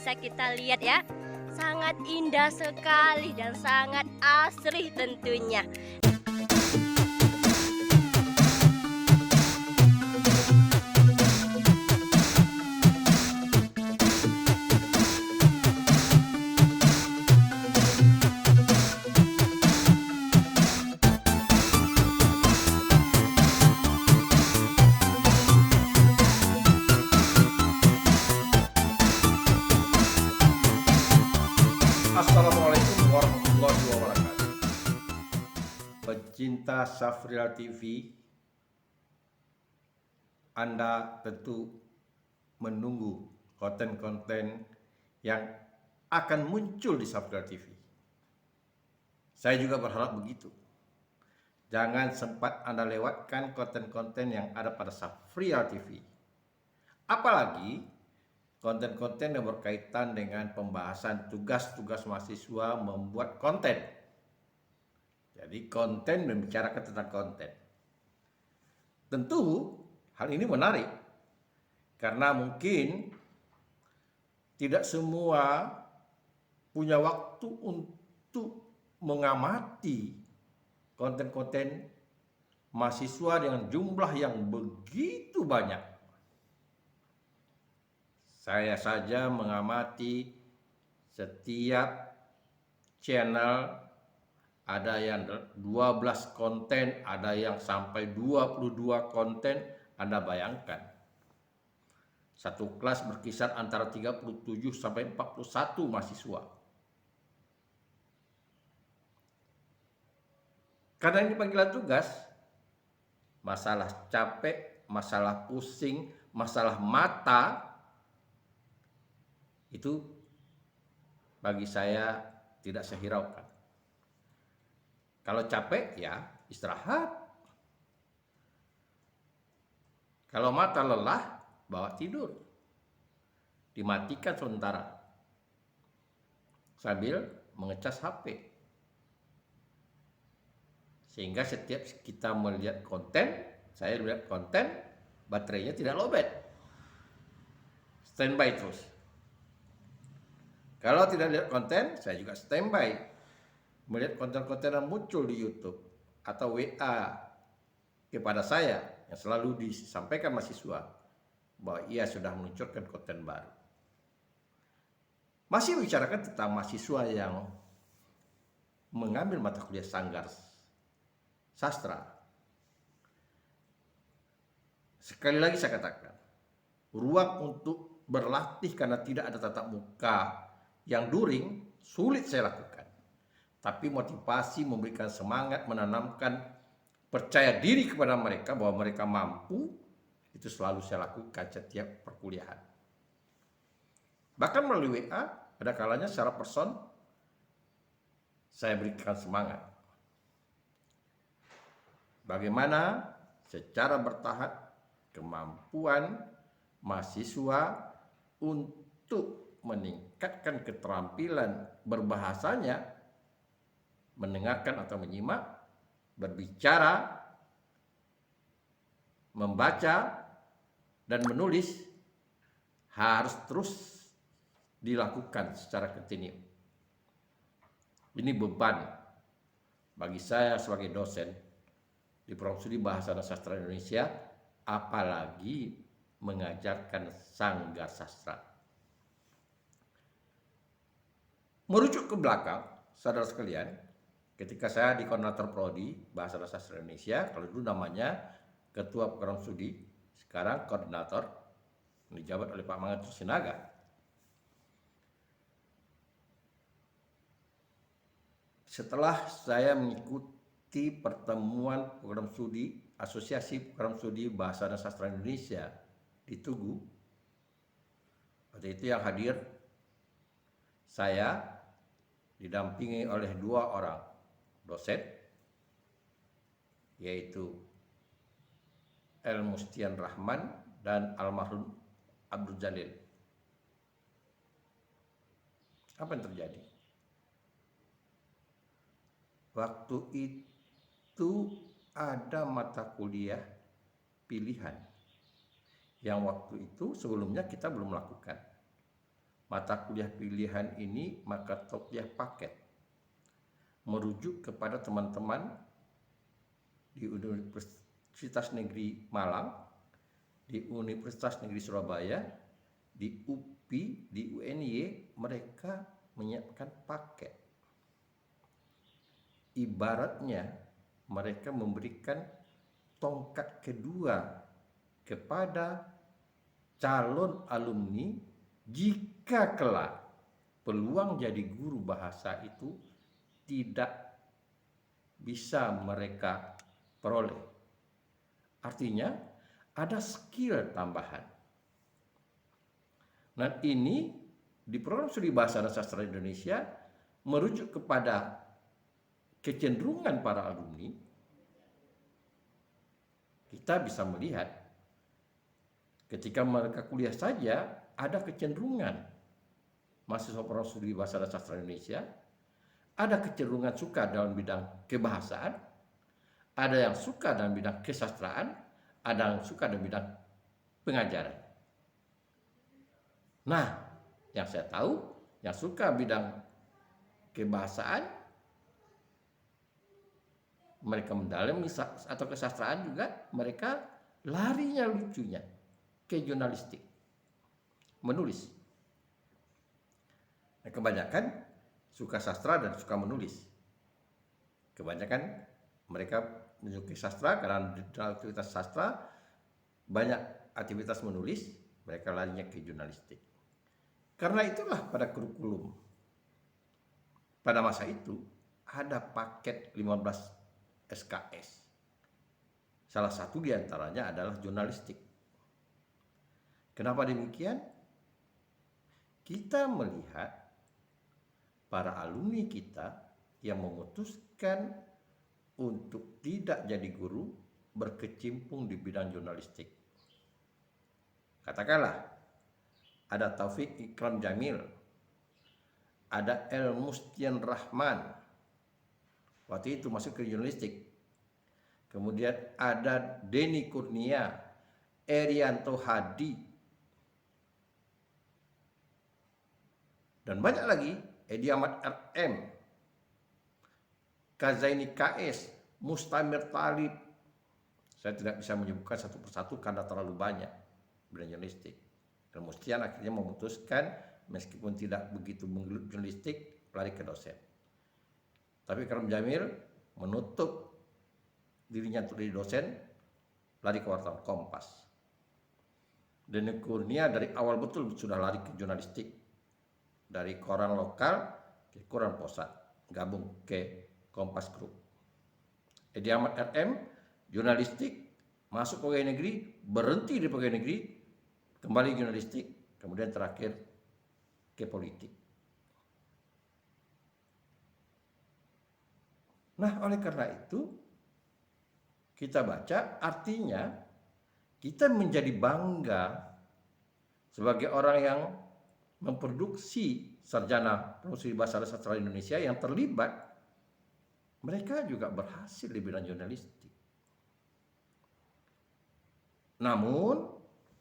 bisa kita lihat ya. Sangat indah sekali dan sangat asri tentunya. Assalamualaikum warahmatullahi wabarakatuh. Pecinta Safrial TV, Anda tentu menunggu konten-konten yang akan muncul di Safrial TV. Saya juga berharap begitu. Jangan sempat Anda lewatkan konten-konten yang ada pada Safrial TV. Apalagi konten-konten yang berkaitan dengan pembahasan tugas-tugas mahasiswa membuat konten. Jadi konten membicarakan tentang konten. Tentu hal ini menarik karena mungkin tidak semua punya waktu untuk mengamati konten-konten mahasiswa dengan jumlah yang begitu banyak. Saya saja mengamati setiap channel, ada yang 12 konten, ada yang sampai 22 konten. Anda bayangkan, satu kelas berkisar antara 37 sampai 41 mahasiswa. Karena ini panggilan tugas, masalah capek, masalah pusing, masalah mata, itu bagi saya tidak saya hiraukan. Kalau capek ya istirahat. Kalau mata lelah, bawa tidur. Dimatikan sementara sambil mengecas HP. Sehingga setiap kita melihat konten, saya melihat konten, baterainya tidak lowbat. Standby terus. Kalau tidak lihat konten, saya juga standby. Melihat konten-konten yang muncul di YouTube atau WA kepada saya yang selalu disampaikan mahasiswa bahwa ia sudah meluncurkan konten baru. Masih bicarakan tentang mahasiswa yang mengambil mata kuliah sanggar sastra. Sekali lagi saya katakan, ruang untuk berlatih karena tidak ada tatap muka yang luring sulit saya lakukan. Tapi motivasi, memberikan semangat, menanamkan percaya diri kepada mereka bahwa mereka mampu, itu selalu saya lakukan setiap perkuliahan. Bahkan melalui WA, ada kalanya secara person, saya berikan semangat. Bagaimana secara bertahap kemampuan mahasiswa untuk meningkatkan keterampilan berbahasanya, mendengarkan atau menyimak, berbicara, membaca, dan menulis harus terus dilakukan secara kontinu. Ini beban bagi saya sebagai dosen di Program Studi Bahasa dan Sastra Indonesia, apalagi mengajarkan sanggar sastra. Merujuk ke belakang, saudara sekalian, ketika saya di koordinator prodi Bahasa dan Sastra Indonesia, kalau dulu namanya Ketua Program Studi, sekarang koordinator, dijabat oleh Pak Mangat Sinaga. Setelah saya mengikuti pertemuan program studi Asosiasi Program Studi Bahasa dan Sastra Indonesia di Tugu, waktu itu yang hadir saya didampingi oleh 2 orang dosen, yaitu El Mustian Rahman dan almarhum Abdul Jalil. Apa yang terjadi? Waktu itu ada mata kuliah pilihan yang waktu itu sebelumnya kita belum lakukan. mata kuliah pilihan ini maka kuliah paket, merujuk kepada teman-teman di Universitas Negeri Malang, di Universitas Negeri Surabaya, di UPI, di UNY, mereka menyiapkan paket. Ibaratnya mereka memberikan tongkat kedua kepada calon alumni jika kelak peluang jadi guru bahasa itu tidak bisa mereka peroleh. Artinya ada skill tambahan. Nah, ini di program studi bahasa dan sastra Indonesia merujuk kepada kecenderungan para alumni. Kita bisa melihat ketika mereka kuliah saja ada kecenderungan mahasiswa program studi bahasa dan sastra Indonesia, ada kecenderungan suka dalam bidang kebahasaan, ada yang suka dalam bidang kesastraan, ada yang suka dalam bidang pengajaran. Nah, yang saya tahu, yang suka bidang kebahasaan, mereka mendalami atau kesastraan juga, mereka larinya lucunya ke jurnalistik, menulis. Nah, kebanyakan suka sastra dan suka menulis. Kebanyakan mereka menyukai sastra karena dalam aktivitas sastra banyak aktivitas menulis, mereka larinya ke jurnalistik. Karena itulah pada kurikulum pada masa itu ada paket 15 SKS. Salah satu diantaranya adalah jurnalistik. Kenapa demikian? Kita melihat para alumni kita yang memutuskan untuk tidak jadi guru berkecimpung di bidang jurnalistik. Katakanlah ada Taufik Ikram Jamil, ada El Mustian Rahman, waktu itu masuk ke jurnalistik. Kemudian ada Denny Kurnia, Erianto Hadi, dan banyak lagi, Edi Ahmad RM, Kazaini KS, Mustamir Talib. Saya tidak bisa menyebutkan satu persatu karena terlalu banyak bidang jurnalistik. Dan Mustian akhirnya memutuskan meskipun tidak begitu menggelut jurnalistik, lari ke dosen. Tapi Ikram Jamil menutup dirinya untuk jadi dosen, lari ke wartawan Kompas. Dan Kurnia dari awal betul sudah lari ke jurnalistik, dari koran lokal ke koran pusat, gabung ke Kompas Group. Edi Ahmad RM, jurnalistik, masuk pegawai negeri, berhenti di pegawai negeri, kembali jurnalistik, kemudian terakhir ke politik. Nah, oleh karena itu kita baca, artinya kita menjadi bangga sebagai orang yang memproduksi sarjana produksi bahasa dan sastra Indonesia yang terlibat, mereka juga berhasil di bidang jurnalistik. Namun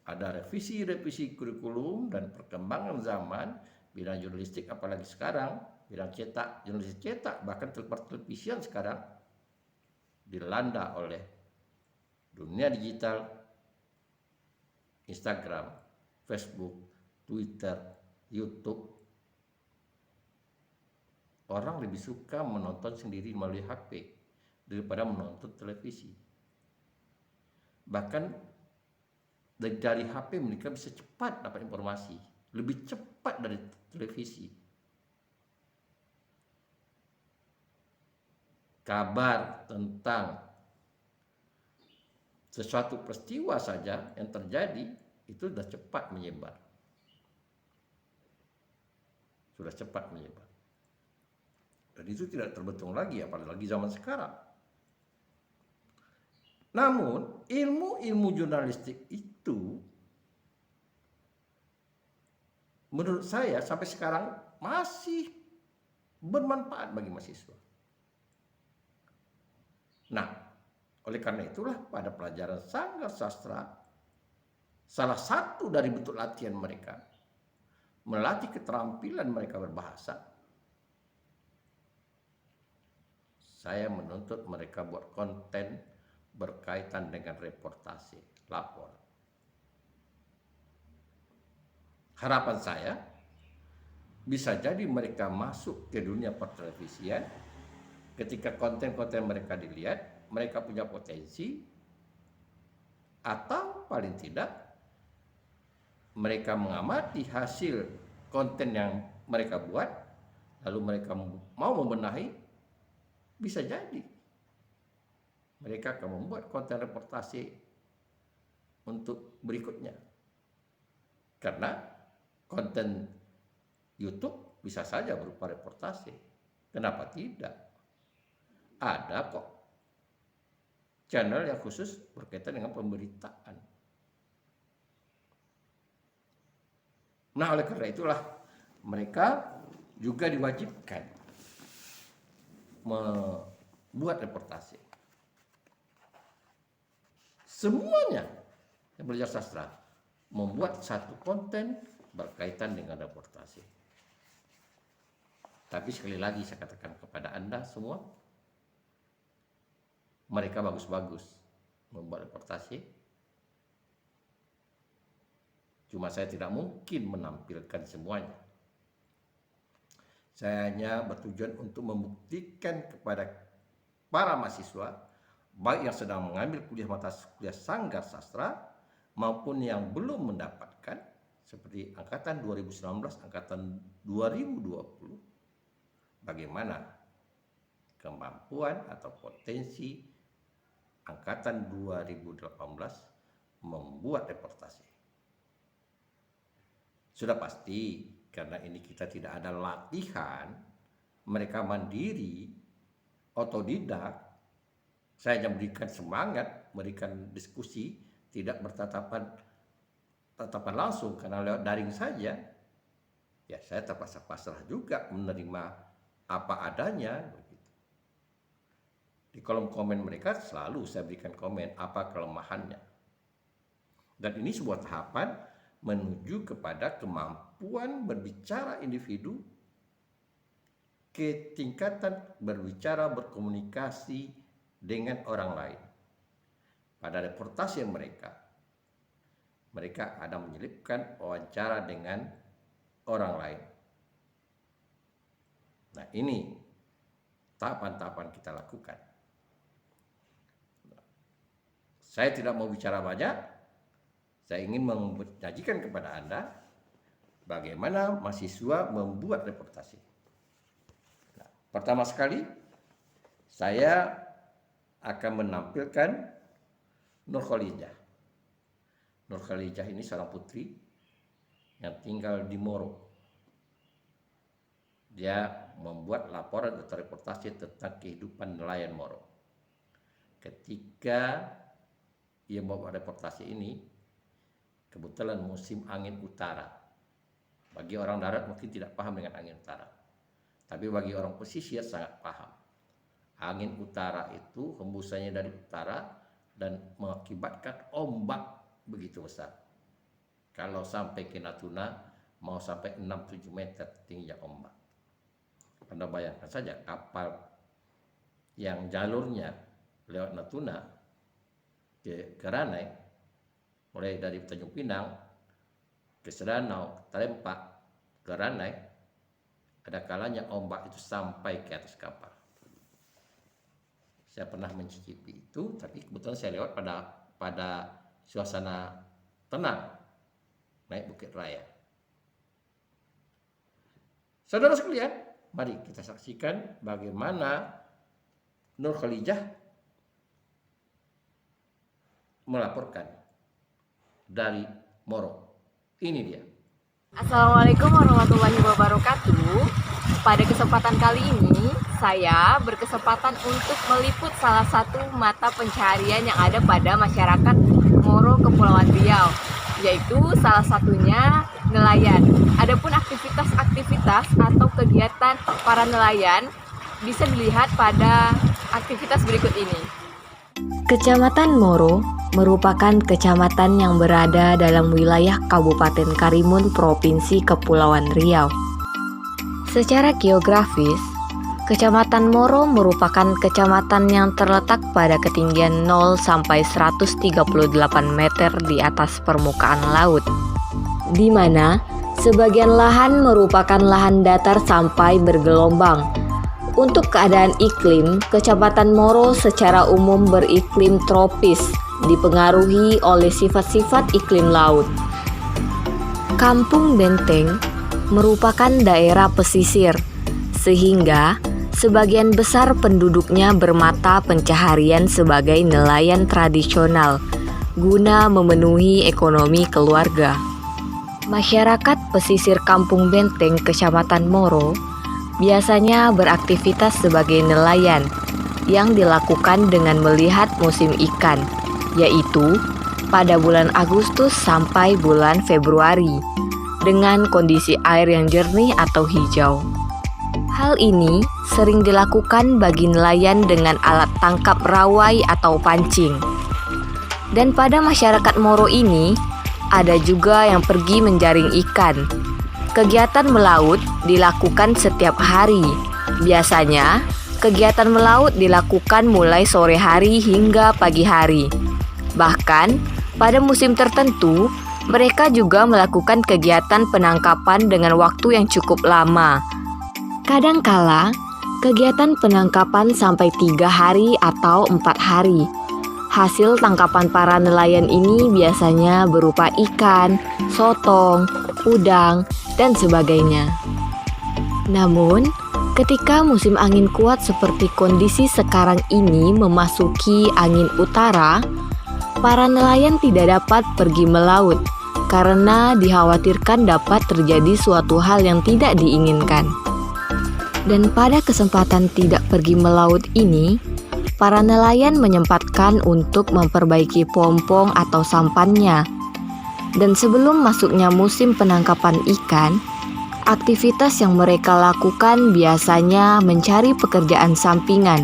ada revisi kurikulum dan perkembangan zaman bidang jurnalistik, apalagi sekarang bidang cetak, jurnalistik cetak, bahkan televisian sekarang dilanda oleh dunia digital, Instagram, Facebook, Twitter, YouTube. Orang lebih suka menonton sendiri melalui HP daripada menonton televisi. Bahkan dari HP mereka bisa cepat dapat informasi, lebih cepat dari televisi. Kabar tentang sesuatu peristiwa saja yang terjadi itu sudah cepat menyebar. Sudah cepat menyebar. Dan itu tidak terbentuk lagi, apalagi zaman sekarang. Namun, ilmu-ilmu jurnalistik itu menurut saya sampai sekarang masih bermanfaat bagi mahasiswa. Nah, oleh karena itulah pada pelajaran Sanggar Sastra, salah satu dari bentuk latihan mereka melatih keterampilan mereka berbahasa, saya menuntut mereka buat konten berkaitan dengan reportase, lapor. Harapan saya, bisa jadi mereka masuk ke dunia pertelevisian, ketika konten-konten mereka dilihat, mereka punya potensi, atau paling tidak, mereka mengamati hasil konten yang mereka buat, lalu mereka mau membenahi, bisa jadi mereka akan membuat konten reportase untuk berikutnya. Karena konten YouTube bisa saja berupa reportase. Kenapa tidak? Ada kok channel yang khusus berkaitan dengan pemberitaan. Nah, oleh karena itulah mereka juga diwajibkan membuat reportase. Semuanya yang belajar sastra membuat satu konten berkaitan dengan reportase. Tapi sekali lagi saya katakan kepada Anda semua, mereka bagus-bagus membuat reportase. Cuma saya tidak mungkin menampilkan semuanya. Saya hanya bertujuan untuk membuktikan kepada para mahasiswa, baik yang sedang mengambil kuliah mata kuliah Sanggar Sastra maupun yang belum mendapatkan, seperti angkatan 2019, angkatan 2020, bagaimana kemampuan atau potensi angkatan 2018 membuat reportase. Sudah pasti karena ini kita tidak ada latihan, mereka mandiri, otodidak. Saya hanya memberikan semangat, memberikan diskusi, tidak bertatapan langsung karena lewat daring saja. Ya saya terpaksa pasrah juga menerima apa adanya. Di kolom komen mereka selalu saya berikan komen apa kelemahannya. Dan ini sebuah tahapan menuju kepada kemampuan berbicara individu ke tingkatan berbicara berkomunikasi dengan orang lain. Pada reportase mereka ada menyelipkan wawancara dengan orang lain. Nah, ini tahapan-tahapan kita lakukan. Saya tidak mau bicara banyak. Saya ingin menyajikan kepada Anda bagaimana mahasiswa membuat reportase. Nah, pertama sekali, saya akan menampilkan Nur Khalijah. Nur Khalijah ini seorang putri yang tinggal di Moro. Dia membuat laporan atau reportase tentang kehidupan nelayan Moro. Ketika ia membuat reportase ini, kebetulan musim angin utara. Bagi orang darat mungkin tidak paham dengan angin utara, tapi bagi orang pesisir sangat paham. Angin utara itu hembusannya dari utara dan mengakibatkan ombak begitu besar. Kalau sampai ke Natuna, mau sampai 6-7 meter tingginya ombak. Anda bayangkan saja kapal yang jalurnya lewat Natuna ke Ranai, mulai dari Tanjung Pinang ke Sedanau, Tarempa, ke Ranai, ada kalanya ombak itu sampai ke atas kapal. Saya pernah mencicipi itu, tapi kebetulan saya lewat pada suasana tenang, naik Bukit Raya. Saudara sekalian, mari kita saksikan bagaimana Nur Khalijah melaporkan dari Moro. Ini dia. Assalamualaikum warahmatullahi wabarakatuh. Pada kesempatan kali ini, saya berkesempatan untuk meliput salah satu mata pencaharian yang ada pada masyarakat Moro Kepulauan Riau, yaitu salah satunya nelayan. Adapun aktivitas-aktivitas atau kegiatan para nelayan bisa dilihat pada aktivitas berikut ini. Kecamatan Moro merupakan kecamatan yang berada dalam wilayah Kabupaten Karimun, Provinsi Kepulauan Riau. Secara geografis, Kecamatan Moro merupakan kecamatan yang terletak pada ketinggian 0 sampai 138 meter di atas permukaan laut, di mana sebagian lahan merupakan lahan datar sampai bergelombang. Untuk keadaan iklim, Kecamatan Moro secara umum beriklim tropis, dipengaruhi oleh sifat-sifat iklim laut. Kampung Benteng merupakan daerah pesisir, sehingga sebagian besar penduduknya bermata pencaharian sebagai nelayan tradisional guna memenuhi ekonomi keluarga. Masyarakat pesisir Kampung Benteng, Kecamatan Moro biasanya beraktivitas sebagai nelayan yang dilakukan dengan melihat musim ikan, yaitu pada bulan Agustus sampai bulan Februari, dengan kondisi air yang jernih atau hijau. Hal ini sering dilakukan bagi nelayan dengan alat tangkap rawai atau pancing. Dan pada masyarakat Moro ini, ada juga yang pergi menjaring ikan. Kegiatan melaut dilakukan setiap hari. Biasanya, kegiatan melaut dilakukan mulai sore hari hingga pagi hari. Bahkan, pada musim tertentu, mereka juga melakukan kegiatan penangkapan dengan waktu yang cukup lama. Kadangkala, kegiatan penangkapan sampai 3 hari atau 4 hari. Hasil tangkapan para nelayan ini biasanya berupa ikan, sotong, udang, dan sebagainya. Namun, ketika musim angin kuat seperti kondisi sekarang ini memasuki angin utara, para nelayan tidak dapat pergi melaut karena dikhawatirkan dapat terjadi suatu hal yang tidak diinginkan. Dan pada kesempatan tidak pergi melaut ini, para nelayan menyempatkan untuk memperbaiki pompong atau sampannya. Dan sebelum masuknya musim penangkapan ikan, aktivitas yang mereka lakukan biasanya mencari pekerjaan sampingan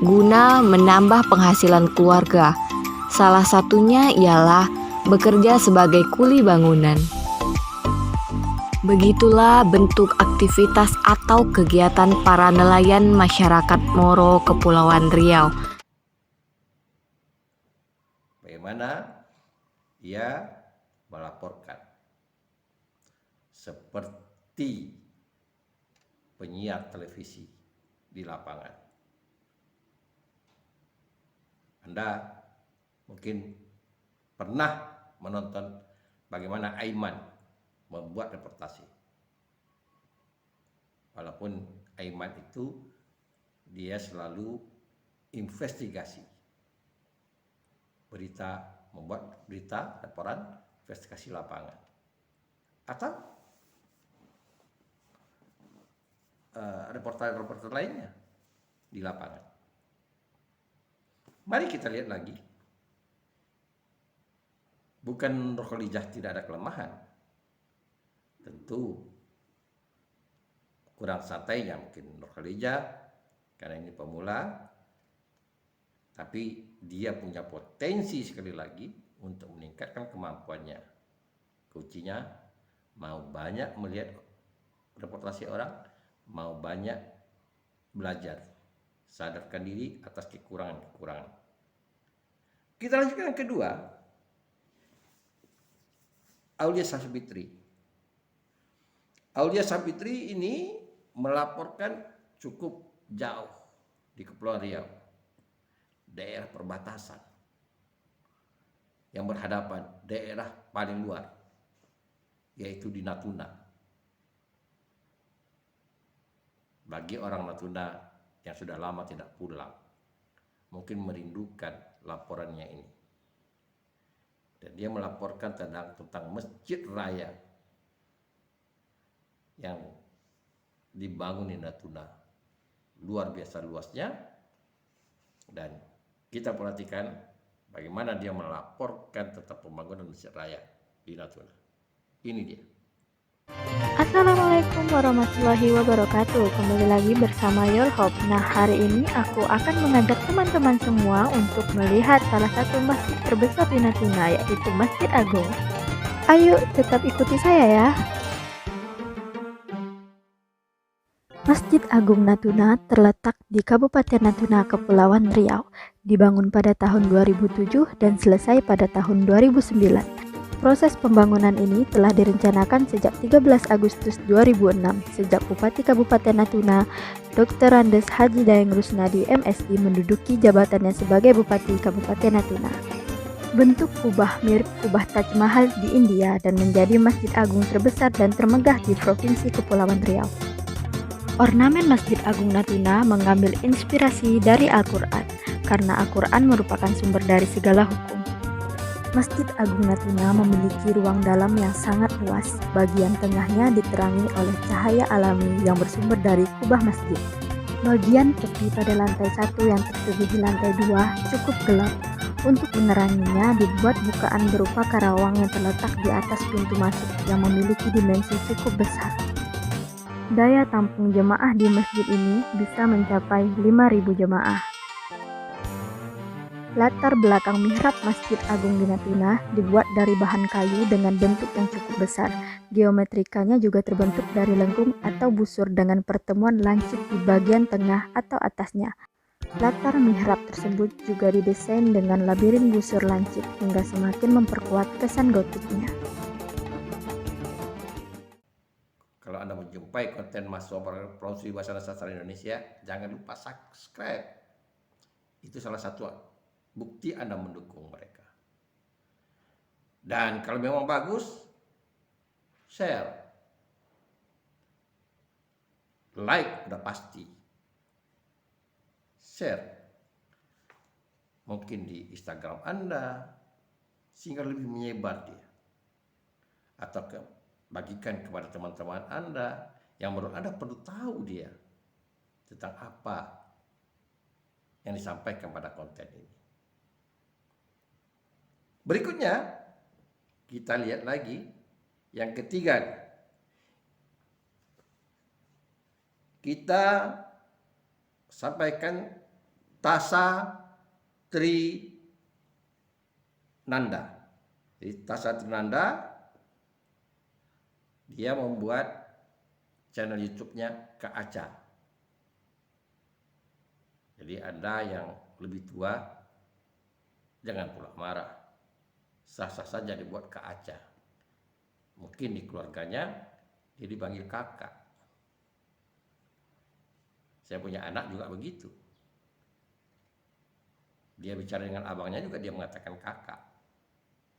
guna menambah penghasilan keluarga. Salah satunya ialah bekerja sebagai kuli bangunan. Begitulah bentuk aktivitas atau kegiatan para nelayan masyarakat Moro, Kepulauan Riau. Bagaimana ia melaporkan seperti penyiar televisi di lapangan. Anda mungkin pernah menonton bagaimana Aiman membuat reportase. Walaupun Aiman itu dia selalu investigasi berita, membuat berita, laporan, investigasi lapangan. Atau reporter-reporter lainnya di lapangan. Mari kita lihat lagi. Bukan Nurkholijah tidak ada kelemahan. Tentu kurang santainya mungkin Nurkholijah karena ini pemula, tapi dia punya potensi sekali lagi untuk meningkatkan kemampuannya. Kuncinya mau banyak melihat reportase orang, mau banyak belajar, sadarkan diri atas kekurangan-kekurangan. Kita lanjutkan yang kedua, Aulia Sapitri. Aulia Sapitri ini melaporkan cukup jauh di Kepulauan Riau, daerah perbatasan yang berhadapan daerah paling luar, yaitu di Natuna. Bagi orang Natuna yang sudah lama tidak pulang, mungkin merindukan laporannya ini. Dan dia melaporkan tentang masjid raya yang dibangun di Natuna, luar biasa luasnya. Dan kita perhatikan bagaimana dia melaporkan tentang pembangunan masjid raya di Natuna. Ini dia. Assalamualaikum warahmatullahi wabarakatuh. Kembali lagi bersama Your Hope. Nah, hari ini aku akan mengajak teman-teman semua untuk melihat salah satu masjid terbesar di Natuna, yaitu Masjid Agung. Ayo tetap ikuti saya ya. Masjid Agung Natuna terletak di Kabupaten Natuna, Kepulauan Riau. Dibangun pada tahun 2007 dan selesai pada tahun 2009. Proses pembangunan ini telah direncanakan sejak 13 Agustus 2006 sejak Bupati Kabupaten Natuna, Dr. Andes Haji Dayeng Rusnadi MSI menduduki jabatannya sebagai Bupati Kabupaten Natuna. Bentuk kubah mirip kubah Taj Mahal di India dan menjadi masjid agung terbesar dan termegah di Provinsi Kepulauan Riau. Ornamen Masjid Agung Natuna mengambil inspirasi dari Al-Quran, karena Al-Quran merupakan sumber dari segala hukum. Masjid Agung Natuna memiliki ruang dalam yang sangat luas. Bagian tengahnya diterangi oleh cahaya alami yang bersumber dari kubah masjid. Bagian tepi pada lantai 1 yang tersedia di lantai 2 cukup gelap. Untuk meneranginya dibuat bukaan berupa karawang yang terletak di atas pintu masuk yang memiliki dimensi cukup besar. Daya tampung jemaah di masjid ini bisa mencapai 5.000 jemaah. Latar belakang mihrab Masjid Agung di Natuna dibuat dari bahan kayu dengan bentuk yang cukup besar. Geometrikanya juga terbentuk dari lengkung atau busur dengan pertemuan lancip di bagian tengah atau atasnya. Latar mihrab tersebut juga didesain dengan labirin busur lancip hingga semakin memperkuat kesan gotiknya. Kalau Anda menjumpai konten mahasiswa Provinsi Bahasa dan Sastra Indonesia, jangan lupa subscribe. Itu salah satu bukti Anda mendukung mereka. Dan kalau memang bagus, share. Like udah pasti. Share. Mungkin di Instagram Anda, sehingga lebih menyebar dia. Atau bagikan kepada teman-teman Anda yang menurut Anda perlu tahu dia tentang apa yang disampaikan pada konten ini. Berikutnya, kita lihat lagi yang ketiga. Kita sampaikan Tasa Trinanda. Jadi Tasa Trinanda, dia membuat channel YouTube-nya Kak Aca. Jadi Anda yang lebih tua, jangan pula marah. Sah-sah saja dibuat Kak Aca. Mungkin di keluarganya dia dipanggil kakak. Saya punya anak juga begitu. Dia bicara dengan abangnya juga dia mengatakan kakak.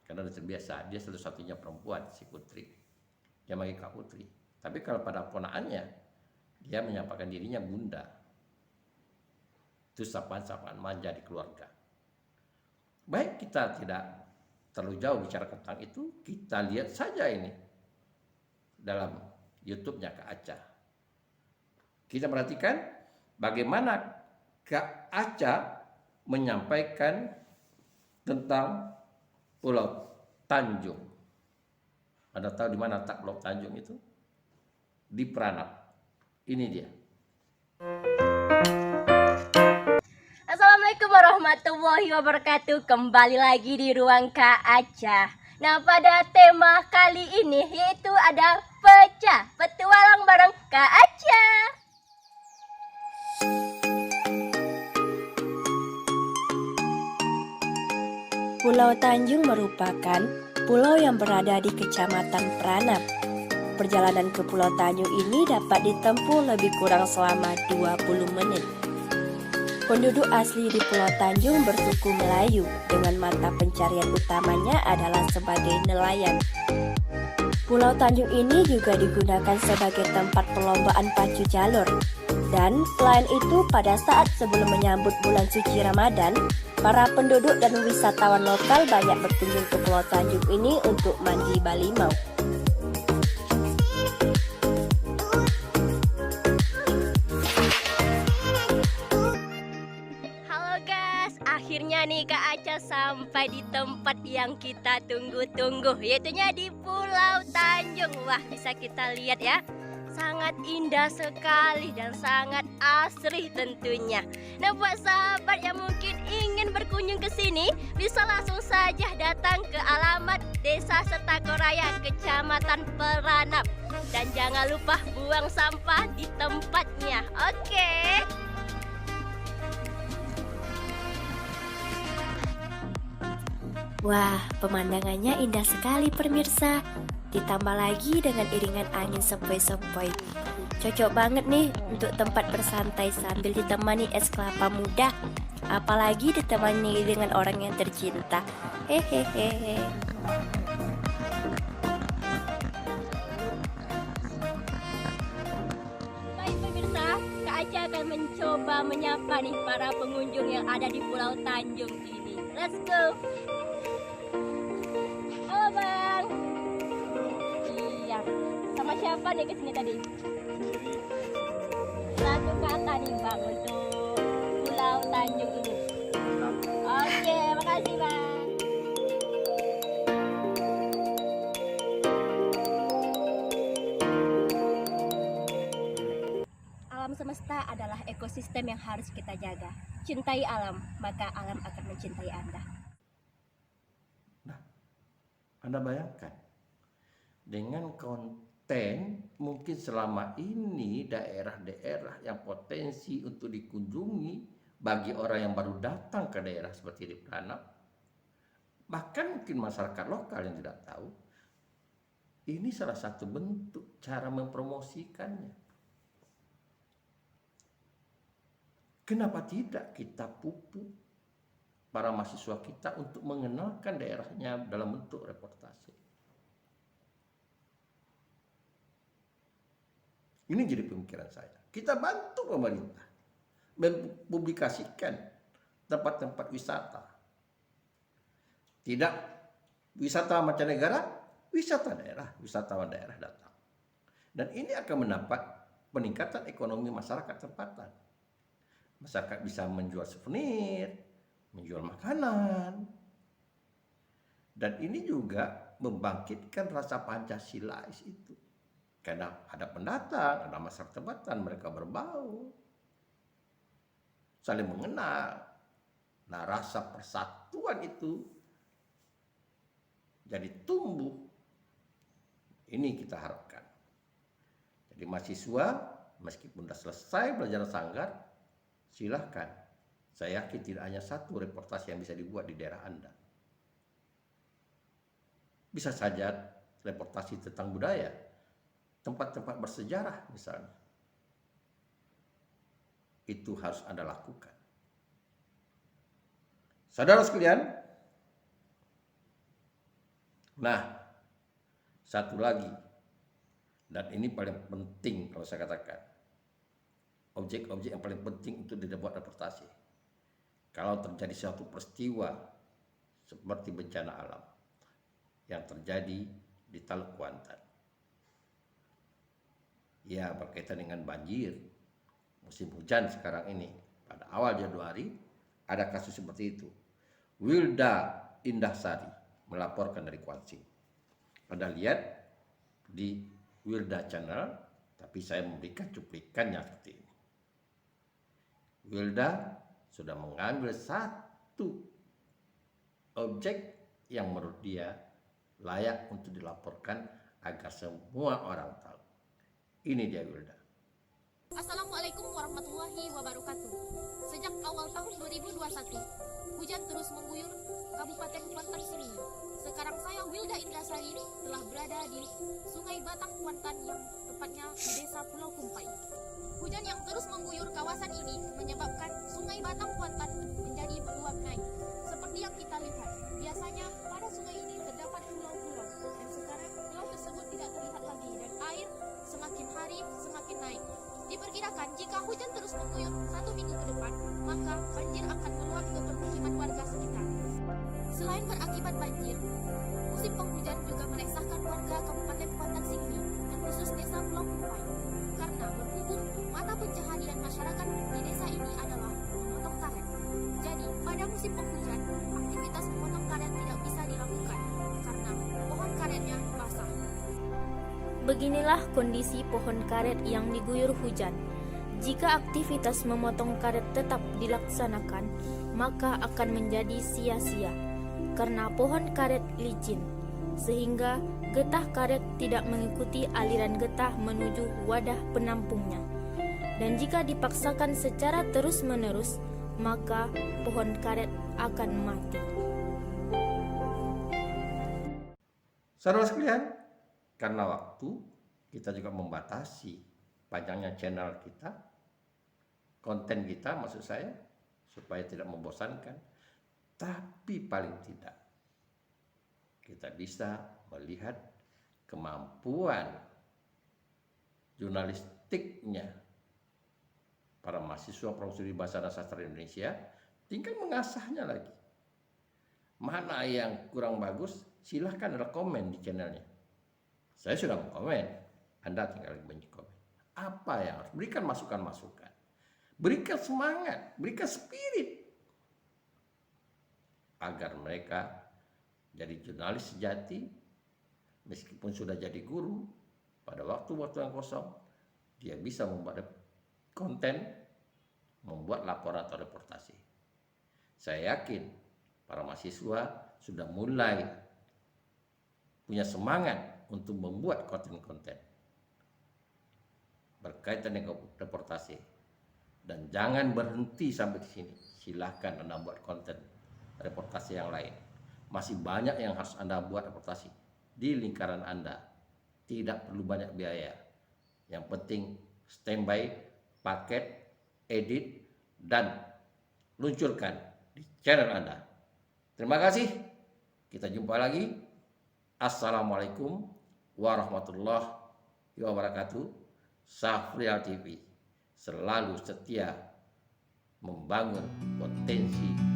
Karena sudah terbiasa. Dia satu-satunya perempuan, si Putri. Dia manggil Kak Putri. Tapi kalau pada ponakannya, dia menyampaikan dirinya bunda. Itu sapaan-sapaan manja di keluarga. Baik, kita tidak terlalu jauh bicara tentang itu, kita lihat saja ini dalam YouTube-nya Kak Aca. Kita perhatikan bagaimana Kak Aca menyampaikan tentang Pulau Tanjung. Anda tahu di mana tak Pulau Tanjung itu? Di Pranap. Ini dia. Assalamualaikum warahmatullahi wabarakatuh. Kembali lagi di ruang Kak Aca. Nah, pada tema kali ini yaitu ada pecah petualang bareng Kak Aca. Pulau Tanjung merupakan pulau yang berada di Kecamatan Pranap. Perjalanan ke Pulau Tanjung ini dapat ditempuh lebih kurang selama 20 menit. Penduduk asli di Pulau Tanjung bersuku Melayu dengan mata pencarian utamanya adalah sebagai nelayan. Pulau Tanjung ini juga digunakan sebagai tempat perlombaan pacu jalur. Dan selain itu, pada saat sebelum menyambut bulan suci Ramadan, para penduduk dan wisatawan lokal banyak berkunjung ke Pulau Tanjung ini untuk mandi balimau. Halo guys, akhirnya nih Kak Aca akhirnya sampai di tempat yang kita tunggu-tunggu, yaitunya di Pulau Tanjung. Wah, bisa kita lihat ya, sangat indah sekali dan sangat asri tentunya. Nah, buat sahabat yang mungkin ingin berkunjung ke sini, bisa langsung saja datang ke alamat Desa Setakoraya, Kecamatan Peranap. Dan jangan lupa buang sampah di tempatnya. Oke. Wah, pemandangannya indah sekali pemirsa. Ditambah lagi dengan iringan angin sepoi-sepoi. Cocok banget nih untuk tempat bersantai sambil ditemani es kelapa muda. Apalagi ditemani dengan orang yang tercinta. Hehehe. Baik pemirsa, Kak Aca akan mencoba menyapa nih para pengunjung yang ada di Pulau Tanjung ini. Let's go. Halo Bang. Iya. Sama siapa nih kesini tadi? Satu kata nih Bang untuk Pulau Tanjung ini. Oke, makasih Bang. Alam semesta adalah ekosistem yang harus kita jaga. Cintai alam, maka alam akan mencintai Anda. Anda bayangkan, dengan konten mungkin selama ini daerah-daerah yang potensi untuk dikunjungi bagi orang yang baru datang ke daerah seperti di Peranap, bahkan mungkin masyarakat lokal yang tidak tahu, ini salah satu bentuk cara mempromosikannya. Kenapa tidak kita pupuk para mahasiswa kita untuk mengenalkan daerahnya dalam bentuk reportase? Ini jadi pemikiran saya. Kita bantu pemerintah mempublikasikan tempat-tempat wisata. Tidak wisata mancanegara, wisata daerah, wisatawan daerah datang. Dan ini akan mendapat peningkatan ekonomi masyarakat tempatan. Masyarakat bisa menjual souvenir, menjual makanan. Dan ini juga membangkitkan rasa Pancasilais itu. Karena ada pendatang, ada masyarakat tempatan, mereka berbau, saling mengenal. Nah, rasa persatuan itu jadi tumbuh. Ini kita harapkan. Jadi mahasiswa, meskipun sudah selesai belajar sanggar, silahkan. Saya yakin tidak hanya satu reportase yang bisa dibuat di daerah Anda. Bisa saja reportase tentang budaya, tempat-tempat bersejarah misalnya. Itu harus Anda lakukan. Saudara sekalian, nah, satu lagi, dan ini paling penting kalau saya katakan, objek-objek yang paling penting untuk dibuat reportase. Kalau terjadi suatu peristiwa seperti bencana alam yang terjadi di Teluk Kuantan, ya berkaitan dengan banjir, musim hujan sekarang ini, pada awal Januari ada kasus seperti itu. Wilda Indahsari melaporkan dari Kuansing. Anda lihat di Wilda Channel, tapi saya memberikan cuplikannya seperti ini. Wilda sudah mengambil satu objek yang menurut dia layak untuk dilaporkan agar semua orang tahu. Ini dia Wilda. Assalamualaikum warahmatullahi wabarakatuh. Sejak awal tahun 2021, hujan terus mengguyur Kabupaten Kuantan Sengingi. Sekarang saya Wilda Indahsari telah berada di Sungai Batang Kuantan, yang tepatnya di Desa Pulau Kumpai. Hujan yang terus mengguyur kawasan ini menyebabkan Sungai Batang Kuantan menjadi meluap naik. Seperti yang kita lihat, biasanya pada sungai ini terdapat pulau-pulau, dan sekarang pulau tersebut tidak terlihat lagi dan air semakin hari semakin naik. Diperkirakan jika hujan terus mengguyur 1 minggu ke depan, maka banjir akan meluap ke permukiman warga sekitar. Selain berakibat banjir, musim penghujan juga meresahkan warga Kabupaten Kuantan Sengingi dan khusus Desa Pulau Kumpai. Karena berhubung mata pencaharian masyarakat di desa ini adalah memotong karet. Jadi pada musim penghujan, aktivitas Beginilah kondisi pohon karet yang diguyur hujan. Jika aktivitas memotong karet tetap dilaksanakan, maka akan menjadi sia-sia karena pohon karet licin, sehingga getah karet tidak mengikuti aliran getah menuju wadah penampungnya. Dan jika dipaksakan secara terus-menerus, maka pohon karet akan mati. Saudara sekalian, karena waktu kita juga membatasi panjangnya channel kita, konten kita maksud saya, supaya tidak membosankan. Tapi paling tidak kita bisa melihat kemampuan jurnalistiknya para mahasiswa Prodi Bahasa dan Sastra Indonesia, tinggal mengasahnya lagi. Mana yang kurang bagus, silahkan ada komen di channelnya. Saya sudah komen, Anda tinggal komen. Apa yang harus berikan masukan-masukan, berikan semangat, berikan spirit agar mereka jadi jurnalis sejati. Meskipun sudah jadi guru, pada waktu-waktu yang kosong dia bisa membuat konten, membuat laporan atau reportasi. Saya yakin para mahasiswa sudah mulai punya semangat untuk membuat konten-konten berkaitan dengan reportasi. Dan jangan berhenti sampai di sini. Silahkan Anda buat konten reportasi yang lain. Masih banyak yang harus Anda buat reportasi di lingkaran Anda. Tidak perlu banyak biaya. Yang penting standby, paket, edit, dan luncurkan di channel Anda. Terima kasih. Kita jumpa lagi. Assalamualaikum warahmatullahi wabarakatuh. Safrial TV selalu setia membangun potensi